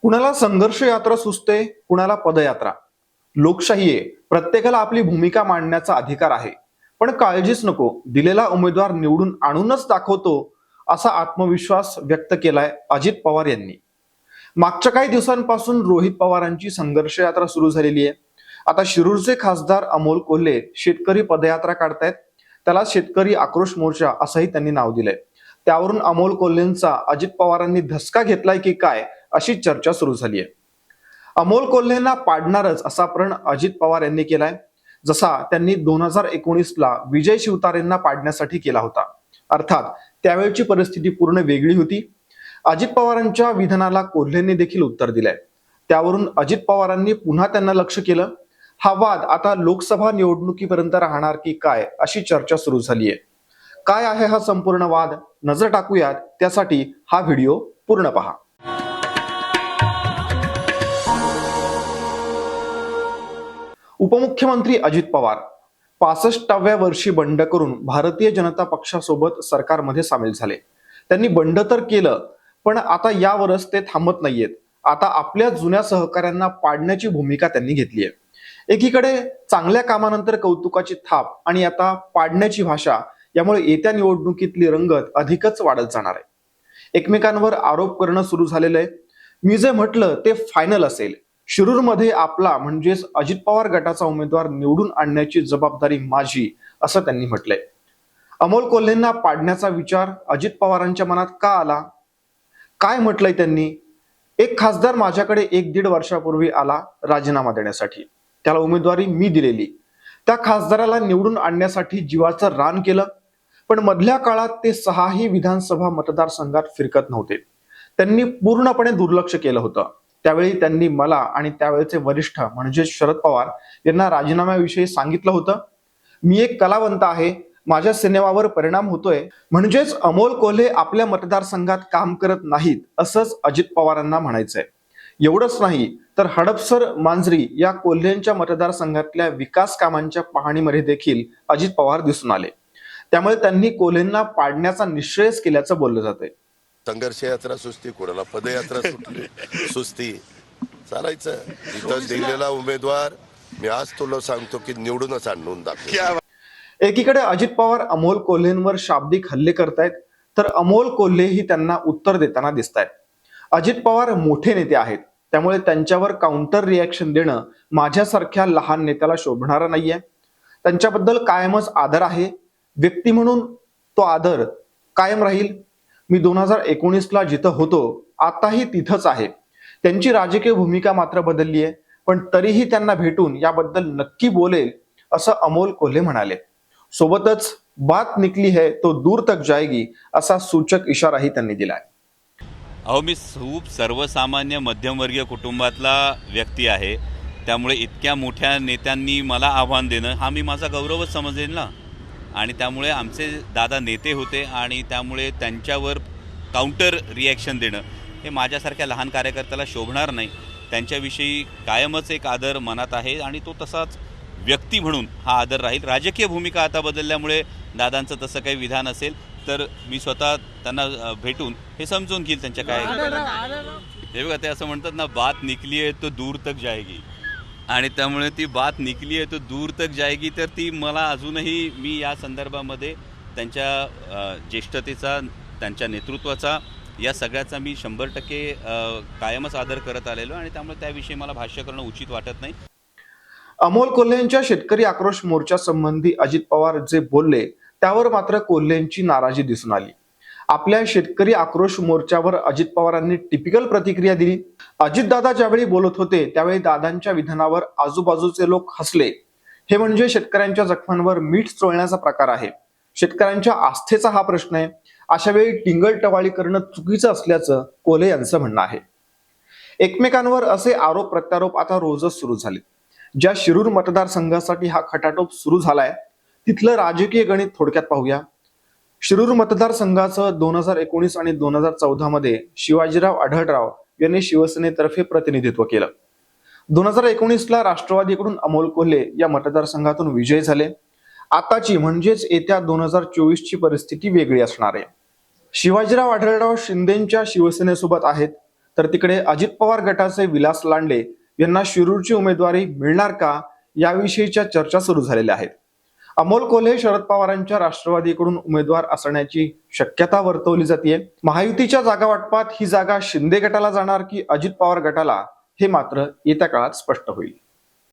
कुणाला संघर्ष यात्रा सुचते, कुणाला पदयात्रा. लोकशाही आहे, प्रत्येकाला आपली भूमिका मांडण्याचा अधिकार आहे. पण काळजीच नको, दिलेला उमेदवार निवडून आणूनच दाखवतो, असा आत्मविश्वास व्यक्त केलाय अजित पवार यांनी. मागच्या काही दिवसांपासून रोहित पवारांची संघर्ष यात्रा सुरू झालेली आहे. आता शिरूरचे खासदार अमोल कोल्हे शेतकरी पदयात्रा काढतायत. त्याला शेतकरी आक्रोश मोर्चा असंही त्यांनी नाव दिलंय. त्यावरून अमोल कोल्हेंचा अजित पवारांनी धसका घेतलाय की काय, अशी चर्चा सुरू झाली आहे. अमोल कोल्हेंना पाडणारच असा प्रण अजित पवार यांनी केलाय, जसा त्यांनी 2019ला विजय शिवतारेंना पाडण्यासाठी केला होता. अर्थात त्यावेळची परिस्थिती पूर्ण वेगळी होती. अजित पवारांच्या विधानाला कोल्हेंनी देखील उत्तर दिलंय. त्यावरून अजित पवारांनी पुन्हा त्यांना लक्ष केलं. हा वाद आता लोकसभा निवडणुकीपर्यंत राहणार की काय, अशी चर्चा सुरू झाली आहे. काय आहे हा संपूर्ण वाद, नजर टाकूयात. त्यासाठी हा व्हिडिओ पूर्ण पहा. उपमुख्यमंत्री अजित पवार 65व्या वर्षी बंड करून भारतीय जनता पक्षासोबत सरकारमध्ये सामील झाले. त्यांनी बंड तर केलं, पण आता यावरच ते थांबत नाहीयेत. आता आपल्या जुन्या सहकाऱ्यांना पाडण्याची भूमिका त्यांनी घेतली आहे. एकीकडे चांगल्या कामानंतर कौतुकाची थाप आणि आता पाडण्याची भाषा, यामुळे येत्या निवडणुकीतली रंगत अधिकच वाढत जाणार आहे. एकमेकांवर आरोप करणं सुरू झालेलं आहे. मी जे म्हटलं ते फायनल असेल. शिरूरमध्ये आपला म्हणजेच अजित पवार गटाचा उमेदवार निवडून आणण्याची जबाबदारी माझी, असं त्यांनी म्हटलंय. अमोल कोल्हेंना पाडण्याचा विचार अजित पवारांच्या मनात का आला? काय म्हटलंय त्यांनी? एक खासदार माझ्याकडे 1-1.5 वर्षापूर्वी आला राजीनामा देण्यासाठी. त्याला उमेदवारी मी दिलेली. त्या खासदाराला निवडून आणण्यासाठी जीवाचं रान केलं. पण मधल्या काळात ते 6ही विधानसभा मतदारसंघात फिरकत नव्हते. त्यांनी पूर्णपणे दुर्लक्ष केलं होतं. त्यावेळी त्यांनी मला आणि त्यावेळेचे वरिष्ठ म्हणजे शरद पवार यांना राजीनाम्याविषयी सांगितलं होतं. मी एक कलावंत आहे, माझ्या सिनेमावर परिणाम होतोय, म्हणजेच अमोल कोल्हे आपल्या मतदारसंघात काम करत नाहीत, असंच अजित पवारांना म्हणायचंय. एवढंच नाही तर हडपसर मांजरी या कोल्हेंच्या मतदारसंघातल्या विकास कामांच्या पाहणीमध्ये देखील अजित पवार दिसून आले. त्यामुळे त्यांनी कोल्हेंना पाडण्याचा निश्चयच केल्याचं बोललं जातंय. संघर्ष यात्रा सुस्ती, कोणाला पदयात्रा सुटली सुस्ती, चालायचं. इथं दिलेला उमेदवार मी आज तुला सांगतो की निवडूनच आणून दाखव. एकीकडे अजित पवार अमोल कोल्हेंवर शाब्दिक हल्ले करतायत, तर अमोल कोल्हेही त्यांना उत्तर देताना दिसतायत. अजित पवार मोठे नेते आहेत, त्यामुळे त्यांच्यावर काउंटर रिॲक्शन देणं माझ्यासारख्या लहान नेत्याला शोभणारं नाहीये. त्यांच्याबद्दल कायमच आदर आहे. व्यक्ती म्हणून तो आदर कायम राहील. मी 2019ला जिथं होतो आताही तिथंच आहे. त्यांची राजकीय भूमिका मात्र बदलली आहे, पण तरीही त्यांना भेटून याबद्दल नक्की बोलेल, असं अमोल कोल्हे म्हणाले. सोबतच बात निकली है तो दूर तक जाएगी, असा सूचक इशाराही त्यांनी दिलाय. अहो, मी खूप सर्वसामान्य मध्यमवर्गीय कुटुंबातला व्यक्ती आहे. त्यामुळे इतक्या मोठ्या नेत्यांनी मला आव्हान देणं हा मी माझा गौरवच समजेल ना. आणि त्यामुळे आमचे दादा नेते होते आणि त्यामुळे त्यांच्यावर काउंटर रिॲक्शन देणं हे माझ्यासारख्या लहान कार्यकर्त्याला शोभणार नाही. त्यांच्याविषयी कायमच एक आदर मनात आहे आणि तो तसाच व्यक्ती म्हणून हा आदर राहील. राजकीय भूमिका आता बदलल्यामुळे दादांचं तसं काही विधान असेल तर मी स्वतः त्यांना भेटून हे समजून घेईल त्यांच्या काय. हे बघा, ते असं म्हणतात ना, बात निकली आहे तो दूर तक जाएगी. आणि त्यामुळे ती बात निकली आहे तो दूर तक जाएगी, तर ती मला अजूनही मी या संदर्भामध्ये त्यांच्या ज्येष्ठतेचा, त्यांच्या नेतृत्वाचा, या सगळ्याचा मी 100% कायमच आदर करत आलेलो आणि त्यामुळे त्याविषयी मला भाष्य करणं उचित वाटत नाही. अमोल कोल्हेंच्या शेतकरी आक्रोश मोर्चा संबंधी अजित पवार जे बोलले त्यावर मात्र कोल्हेंची नाराजी दिसून आली. आपल्या शेतकरी आक्रोश मोर्चावर अजित पवारांनी टिपिकल प्रतिक्रिया दिली. अजितदादा ज्यावेळी बोलत होते त्यावेळी दादांच्या विधानावर आजूबाजूचे लोक हसले. हे म्हणजे शेतकऱ्यांच्या जखमांवर मीठ चोळण्याचा प्रकार आहे. शेतकऱ्यांच्या आस्थेचा हा प्रश्न आहे. अशा वेळी टिंगलटवाळी करणं चुकीचं असल्याचं कोल्हे यांचं म्हणणं आहे. एकमेकांवर असे आरोप प्रत्यारोप आता रोजच सुरू झाले. ज्या शिरूर मतदारसंघासाठी हा खटाटोप सुरू झालाय तिथलं राजकीय गणित थोडक्यात पाहूया. शिरूर मतदारसंघाचं 2019 आणि 2014 मध्ये शिवाजीराव आढळराव यांनी शिवसेनेतर्फे प्रतिनिधित्व केलं. 2019ला राष्ट्रवादीकडून अमोल कोल्हे या मतदारसंघातून विजयी झाले. आताची म्हणजेच येत्या 2024 ची परिस्थिती वेगळी असणार आहे. शिवाजीराव आढळराव शिंदेच्या शिवसेनेसोबत आहेत, तर तिकडे अजित पवार गटाचे विलास लांडे यांना शिरूरची उमेदवारी मिळणार का याविषयीच्या चर्चा सुरू झालेल्या आहेत. अमोल कोल्हे शरद पवारांच्या राष्ट्रवादीकडून उमेदवार असण्याची शक्यता वर्तवली जाते. महायुतीच्या जागा वाटपात ही जागा शिंदे गटाला जाणार की अजित पवार गटाला, हे मात्र येत्या काळात स्पष्ट होईल.